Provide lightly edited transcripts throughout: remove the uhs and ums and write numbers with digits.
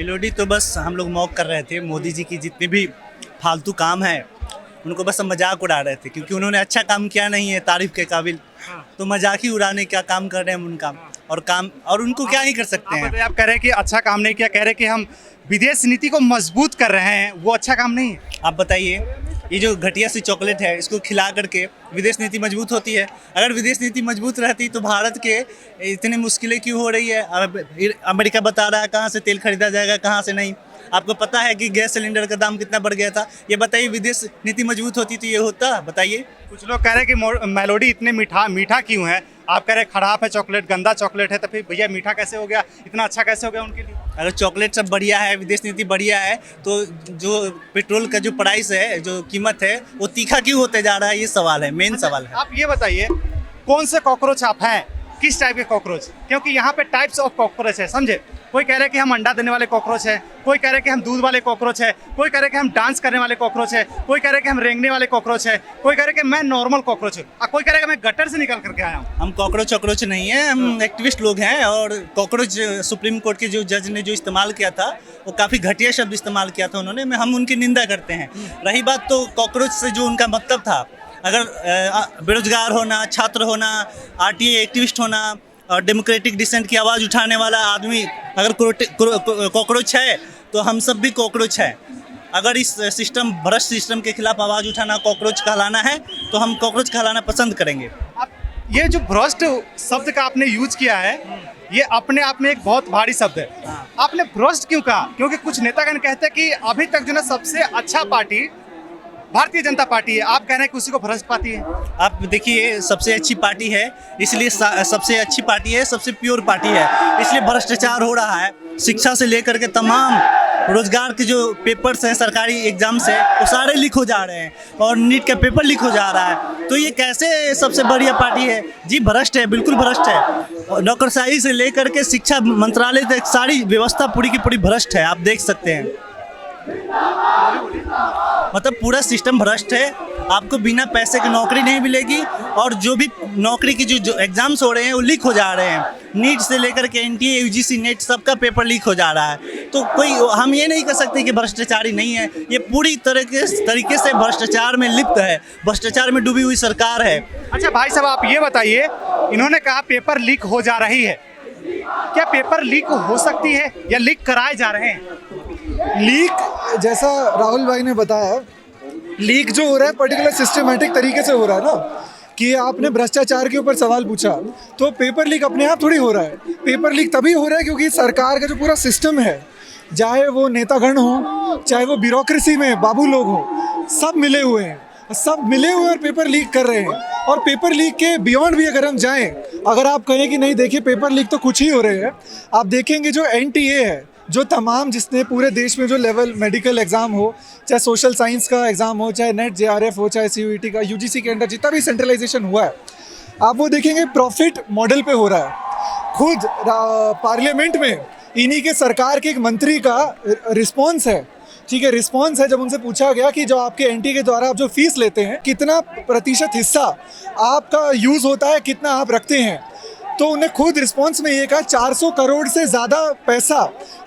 Melody तो बस हम लोग मॉक कर रहे थे। मोदी जी की जितने भी फालतू काम है उनको बस हम मजाक उड़ा रहे थे, क्योंकि उन्होंने अच्छा काम किया नहीं है तारीफ के काबिल। तो मजाक ही उड़ाने क्या काम कर रहे हैं हम उनका, और उनको क्या ही कर सकते हैं। आप कह रहे हैं कि अच्छा काम नहीं किया, कह रहे हैं कि हम विदेश नीति को मजबूत कर रहे हैं, वो अच्छा काम नहीं है। आप बताइए, ये जो घटिया सी चॉकलेट है इसको खिला करके विदेश नीति मजबूत होती है? अगर विदेश नीति मजबूत रहती तो भारत के इतनी मुश्किलें क्यों हो रही है? अब अमेरिका बता रहा है कहाँ से तेल खरीदा जाएगा, कहाँ से नहीं। आपको पता है कि गैस सिलेंडर का दाम कितना बढ़ गया था? ये बताइए, विदेश नीति मजबूत होती तो ये होता? बताइए। कुछ लोग कह रहे हैं कि मेलोडी इतने मीठा क्यों है? आप कह रहे हैं खराब है चॉकलेट, गंदा चॉकलेट है, तो फिर भैया मीठा कैसे हो गया, इतना अच्छा कैसे हो गया उनके लिए? अगर चॉकलेट सब बढ़िया है, विदेश नीति बढ़िया है, तो जो पेट्रोल का जो प्राइस है, जो कीमत है, वो तीखा क्यों होते जा रहा है? ये सवाल है, मेन सवाल है। आप ये बताइए, कौन से कॉकरोच आप हैं, किस टाइप के कॉकरोच? क्योंकि यहाँ पे टाइप्स ऑफ कॉकरोच है, समझे? कोई कह रहा है कि हम अंडा देने वाले कॉकरोच है, कोई कह रहा है कि हम दूध वाले कॉकरोच है, कोई कह रहा है कि हम डांस करने वाले कॉकरोच है, कोई कह रहा है कि हम रेंगने वाले कॉकरोच है, कोई कह रहा है कि मैं नॉर्मल कॉकरोच हूँ, कोई कह रहा है कि मैं गटर से निकल करके आया हूँ। हम कॉकरोच नहीं है, हम एक्टिविस्ट लोग हैं। और कॉकरोच सुप्रीम कोर्ट के जो जज ने जो इस्तेमाल किया था, वो काफ़ी घटिया शब्द इस्तेमाल किया था उन्होंने। हम उनकी निंदा करते हैं। रही बात तो कॉकरोच से जो उनका मतलब था, अगर बेरोजगार होना, छात्र होना, आरटीआई एक्टिविस्ट होना और डेमोक्रेटिक डिसेंट की आवाज़ उठाने वाला आदमी अगर कॉकरोच है, तो हम सब भी कॉकरोच हैं। अगर इस सिस्टम, भ्रष्ट सिस्टम के खिलाफ आवाज़ उठाना कॉकरोच कहलाना है, तो हम कॉकरोच कहलाना पसंद करेंगे। ये जो भ्रष्ट शब्द का आपने यूज किया है, ये अपने आप में एक बहुत भारी शब्द है। आपने भ्रष्ट क्यों कहा? क्योंकि कुछ नेतागण कहते हैं कि अभी तक जो ना सबसे अच्छा पार्टी भारतीय जनता पार्टी है, आप कह रहे हैं कि उसी को भ्रष्ट पार्टी है। आप देखिए, सबसे अच्छी पार्टी है, इसलिए सबसे अच्छी पार्टी है, सबसे प्योर पार्टी है, इसलिए भ्रष्टाचार हो रहा है। शिक्षा से लेकर के तमाम रोजगार के जो पेपर्स हैं, सरकारी एग्जाम्स हैं, वो सारे लीक हो जा रहे हैं, और नीट का पेपर लीक हो जा रहा है। तो ये कैसे सबसे बढ़िया पार्टी है? जी भ्रष्ट है, बिल्कुल भ्रष्ट है। नौकरशाही से लेकर के शिक्षा मंत्रालय तक सारी व्यवस्था पूरी की पूरी भ्रष्ट है, आप देख सकते हैं। मतलब पूरा सिस्टम भ्रष्ट है। आपको बिना पैसे की नौकरी नहीं मिलेगी, और जो भी नौकरी की जो एग्जाम्स हो रहे हैं वो लीक हो जा रहे हैं। नीट से लेकर के एनटीए, यूजीसी, नेट, सबका पेपर लीक हो जा रहा है। तो कोई, हम ये नहीं कह सकते कि भ्रष्टाचारी नहीं है। ये पूरी तरीके से भ्रष्टाचार में लिप्त है, भ्रष्टाचार में डूबी हुई सरकार है। अच्छा भाई साहब, आप ये बताइए, इन्होंने कहा पेपर लीक हो जा रही है, क्या पेपर लीक हो सकती है या लीक कराए जा रहे हैं? लीक, जैसा राहुल भाई ने बताया, लीक जो हो रहा है पर्टिकुलर सिस्टमेटिक तरीके से हो रहा है ना, कि आपने भ्रष्टाचार के ऊपर सवाल पूछा, तो पेपर लीक अपने आप थोड़ी हो रहा है। पेपर लीक तभी हो रहा है क्योंकि सरकार का जो पूरा सिस्टम है, चाहे वो नेतागण हो, चाहे वो ब्यूरोक्रेसी में बाबू लोग हो, सब मिले हुए हैं, और पेपर लीक कर रहे हैं। और पेपर लीक के बियॉन्ड भी अगर हम जाएं, अगर आप कहें कि नहीं देखिए पेपर लीक तो कुछ ही हो रहे हैं, आप देखेंगे जो एनटीए है, जो तमाम, जिसने पूरे देश में जो लेवल मेडिकल एग्ज़ाम हो, चाहे सोशल साइंस का एग्ज़ाम हो, चाहे नेट जेआरएफ हो, चाहे सीयूईटी का, यूजीसी के अंदर जितना भी सेंट्रलाइजेशन हुआ है, आप वो देखेंगे प्रॉफिट मॉडल पे हो रहा है। खुद पार्लियामेंट में इन्हीं के सरकार के एक मंत्री का रिस्पॉन्स है, ठीक है, रिस्पॉन्स है, जब उनसे पूछा गया कि जो आपके एनटीए के द्वारा आप जो फीस लेते हैं, कितना प्रतिशत हिस्सा आपका यूज़ होता है, कितना आप रखते हैं, तो उन्हें खुद रिस्पॉन्स में ये कहा 400 करोड़ से ज़्यादा पैसा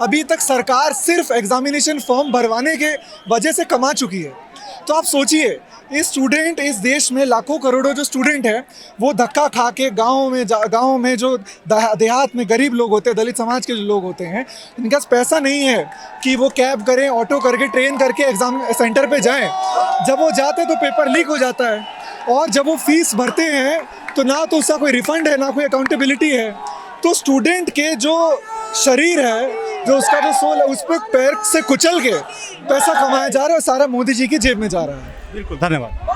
अभी तक सरकार सिर्फ एग्जामिनेशन फॉर्म भरवाने के वजह से कमा चुकी है। तो आप सोचिए, इस स्टूडेंट, इस देश में लाखों करोड़ों जो स्टूडेंट हैं, वो धक्का खा के गाँव में जो देहात में गरीब लोग होते हैं, दलित समाज के जो लोग होते हैं, इनके पास पैसा नहीं है कि वो कैब करें, ऑटो करके, ट्रेन करके एग्ज़ाम सेंटर पे जाएं। जब वो जाते तो पेपर लीक हो जाता है, और जब वो फीस भरते हैं तो ना तो उसका कोई रिफंड है, ना कोई अकाउंटेबिलिटी है। तो स्टूडेंट के जो शरीर है, जो उसका जो सोल है, उस पर पैर से कुचल के पैसा कमाया जा रहा है, और सारा मोदी जी की जेब में जा रहा है। बिल्कुल, धन्यवाद।